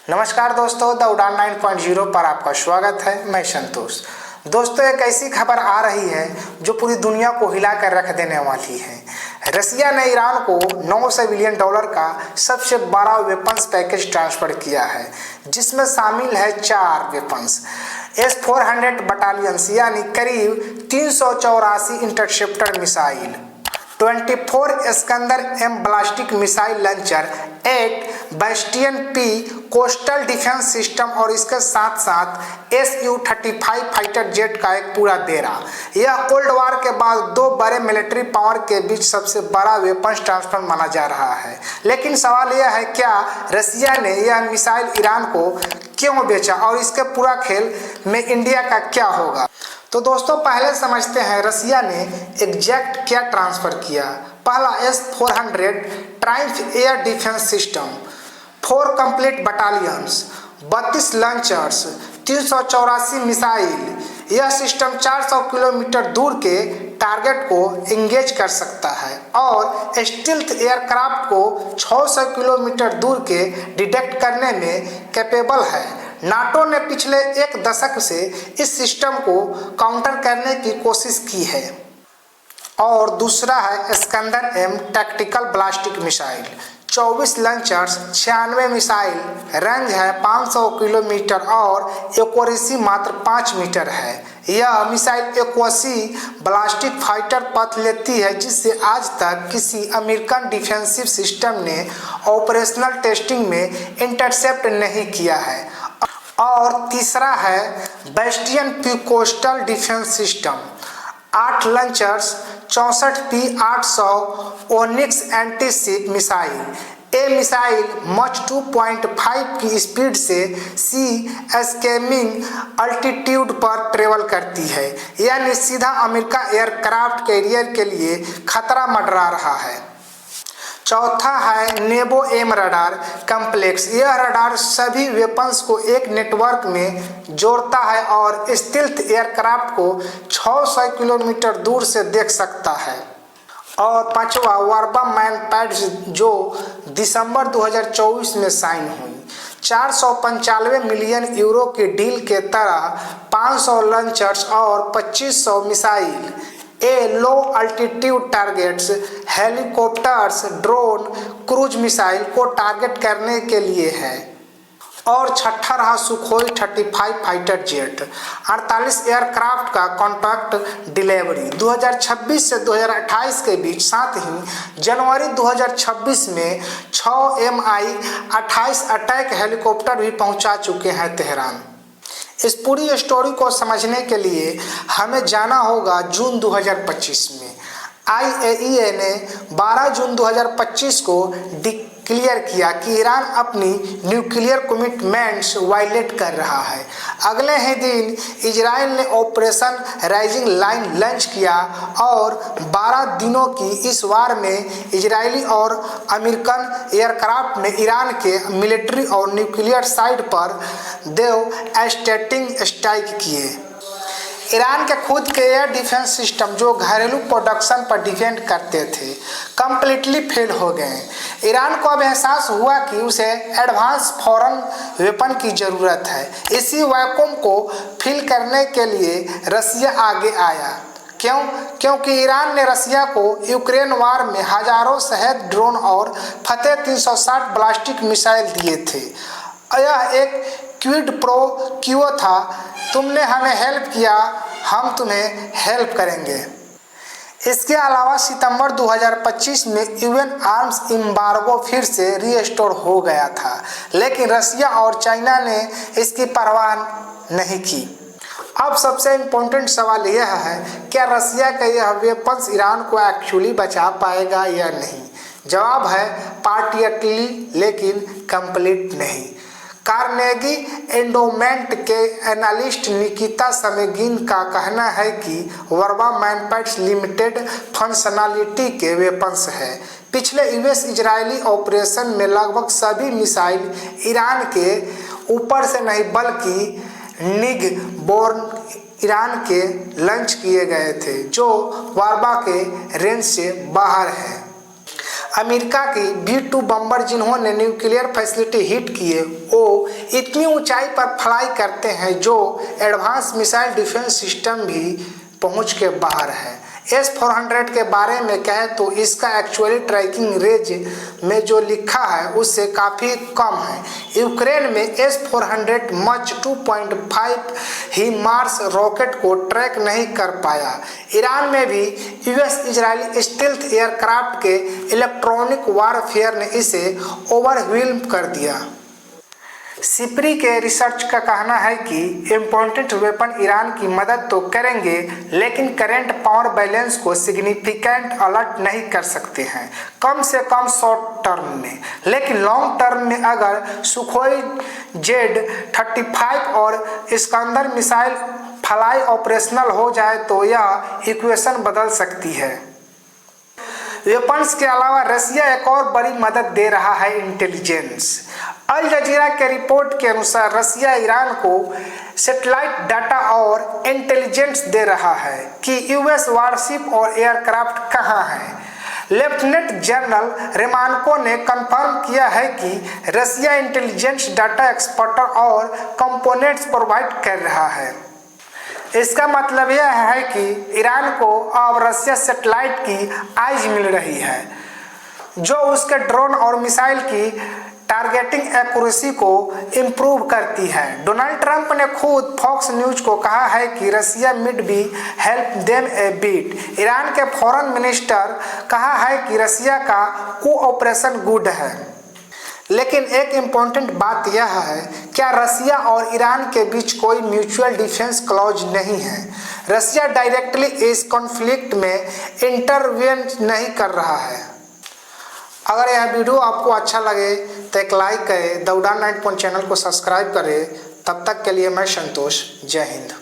नमस्कार दोस्तों, द उड़ान 9.0 पर आपका स्वागत है। मैं संतोष। दोस्तों, एक ऐसी खबर आ रही है जो पूरी दुनिया को हिला कर रख देने वाली है। रसिया ने ईरान को $900 बिलियन का सबसे बड़ा वेपन्स पैकेज ट्रांसफर किया है, जिसमें शामिल है 4 वेपन्स S-400 बटालियंस यानी करीब 384 interceptor missile, 24 Iskander M ballistic missile launcher, 8 Bastion P coastal defence system और इसके साथ साथ Su-35 फाइटर जेट का एक पूरा बेड़ा। यह कोल्ड वार के बाद 2 बड़े मिलिट्री पावर के बीच सबसे बड़ा वेपन्स ट्रांसफर माना जा रहा है। लेकिन सवाल यह है, क्या रसिया ने यह मिसाइल ईरान को क्यों बेचा और इसके पूरा खेल में इंडिया का क्या होगा? तो दोस्तों, पहले समझते हैं रसिया ने एग्जैक्ट क्या ट्रांसफ़र किया। पहला S-400 Triumph air defence system, 4 complete battalions, 32 launchers, 384 missile. यह सिस्टम 400 किलोमीटर दूर के टारगेट को इंगेज कर सकता है और स्टील्थ एयरक्राफ्ट को 600 किलोमीटर दूर के डिटेक्ट करने में कैपेबल है। नाटो ने पिछले 1 दशक से इस सिस्टम को काउंटर करने की कोशिश की है। और दूसरा है Iskander M tactical ballistic missile, 24 launchers, 96 missile, range है 500 किलोमीटर और एक्यूरेसी मात्र 5 मीटर है। यह मिसाइल एक्वासी बैलिस्टिक फाइटर पथ लेती है, जिससे आज तक किसी अमेरिकन डिफेंसिव सिस्टम ने ऑपरेशनल टेस्टिंग में इंटरसेप्ट नहीं किया है। और तीसरा है bastion P coastal defence system, 8 launchers, 64 P-800 onyx anti-ship missile. ये मिसाइल मच 2.5 की स्पीड से सी स्कैमिंग अल्टीट्यूड पर ट्रेवल करती है, यानी सीधा अमेरिका एयरक्राफ्ट कैरियर के लिए खतरा मंडरा रहा है। चौथा है नेबो-M रडार कम्प्लेक्स। यह रडार सभी वेपन्स को एक नेटवर्क में जोड़ता है और स्टील्थ एयरक्राफ्ट को 600 किलोमीटर दूर से देख सकता है। और पांचवा वार्बा मैनपैड्स, जो दिसंबर 2024 में साइन हुई। 495 मिलियन यूरो की डील के तहत 500 लॉन्चर्स और 2500 missile low altitude targets, helicopters, drone, cruise missile को टारगेट करने के लिए है। और छठा रहा सुखोई 35 फाइटर जेट, 48 एयरक्राफ्ट का कॉन्ट्रैक्ट डिलीवरी 2026 से 2028 के बीच। साथ ही जनवरी 2026 में 6 Mi-28 अटैक हेलीकॉप्टर भी पहुंचा चुके हैं तेहरान। इस पूरी स्टोरी को समझने के लिए हमें जाना होगा जून 2025 में। IAEA ने 12 जून 2025 को डिक्लेयर किया कि ईरान अपनी न्यूक्लियर कमिटमेंट्स वायलेट कर रहा है। अगले ही दिन इजराइल ने ऑपरेशन राइजिंग लाइन लॉन्च किया और 12 दिनों की इस वार में इजरायली और अमेरिकन एयरक्राफ्ट ने ईरान के मिलिट्री और न्यूक्लियर साइट पर देवस्टेटिंग स्ट्राइक किए। ईरान के खुद के एयर डिफेंस सिस्टम, जो घरेलू प्रोडक्शन पर डिपेंड करते थे, कम्प्लीटली फेल हो गए। ईरान को अब एहसास हुआ कि उसे एडवांस फॉरेन वेपन की ज़रूरत है। इसी वैक्यूम को फिल करने के लिए रसिया आगे आया। क्योंकि ईरान ने रसिया को यूक्रेन वार में हजारों शहीद ड्रोन और फतेह 360 बैलिस्टिक मिसाइल दिए थे। यह एक क्विड प्रो क्वो था, तुमने हमें हेल्प किया, हम तुम्हें हेल्प करेंगे। इसके अलावा सितंबर 2025 में यूएन आर्म्स एम्बार्गो फिर से रीस्टोर हो गया था, लेकिन रसिया और चाइना ने इसकी परवाह नहीं की। अब सबसे इम्पोर्टेंट सवाल यह है, क्या रसिया का यह वेपन्स ईरान को एक्चुअली बचा पाएगा या नहीं? जवाब है पार्टियरली, लेकिन कंप्लीट नहीं। कार्नेगी एंडोमेंट के एनालिस्ट निकिता समेगिन का कहना है कि वर्बा मैनपैड्स लिमिटेड फंक्शनलिटी के वेपन्स है। पिछले यूएस इजरायली ऑपरेशन में लगभग सभी मिसाइल ईरान के ऊपर से नहीं बल्कि निग बोर्न ईरान के लॉन्च किए गए थे, जो वार्बा के रेंज से बाहर है। अमेरिका की B-2 बम्बर जिन्होंने न्यूक्लियर फैसिलिटी हिट किए वो इतनी ऊंचाई पर फ्लाई करते हैं जो एडवांस मिसाइल डिफेंस सिस्टम भी पहुंच के बाहर है। S-400 के बारे में कहें तो इसका एक्चुअली ट्रैकिंग रेंज में जो लिखा है उससे काफ़ी कम है। यूक्रेन में S-400 मच 2.5 ही मार्स रॉकेट को ट्रैक नहीं कर पाया। ईरान में भी US इजरायली स्टील्थ एयरक्राफ्ट के इलेक्ट्रॉनिक वारफेयर ने इसे ओवरव्हेल्म कर दिया। सिप्री के रिसर्च का कहना है कि इम्पोर्टेंट वेपन ईरान की मदद तो करेंगे लेकिन करेंट पावर बैलेंस को सिग्निफिकेंट अलर्ट नहीं कर सकते हैं, कम से कम शॉर्ट टर्म में। लेकिन लॉन्ग टर्म में अगर सुखोई Z-35 और इस्कंदर मिसाइल फ्लाई ऑपरेशनल हो जाए तो यह इक्वेशन बदल सकती है। वेपन्स के अलावा रसिया एक और बड़ी मदद दे रहा है, इंटेलिजेंस। अल जजीरा के रिपोर्ट के अनुसार रसिया ईरान को सैटेलाइट डाटा और इंटेलिजेंस दे रहा है कि US वारशिप और एयरक्राफ्ट कहां हैं। लेफ्टिनेंट जनरल रेमानको ने कंफर्म किया है कि रसिया इंटेलिजेंस डाटा एक्सपर्ट और कंपोनेंट्स प्रोवाइड कर रहा है। इसका मतलब यह है कि ईरान को अब रसिया सैटेलाइट की आइज मिल रही है जो उसके ड्रोन और मिसाइल की टारगेटिंग एक्यूरेसी को इम्प्रूव करती है। डोनाल्ड ट्रंप ने खुद फॉक्स न्यूज को कहा है कि Russia might be help them a bit. Iran के फॉरेन मिनिस्टर कहा है कि रसिया का कोऑपरेशन गुड है। लेकिन एक इम्पोर्टेंट बात यह है, क्या रसिया और ईरान के बीच कोई म्यूचुअल डिफेंस क्लॉज नहीं है। रसिया डायरेक्टली इस कॉन्फ्लिक्ट में इंटरवेन नहीं कर रहा है। अगर यह वीडियो आपको अच्छा लगे तो एक लाइक करें, द उड़ान 9 चैनल को सब्सक्राइब करें। तब तक के लिए मैं संतोष, जय हिंद।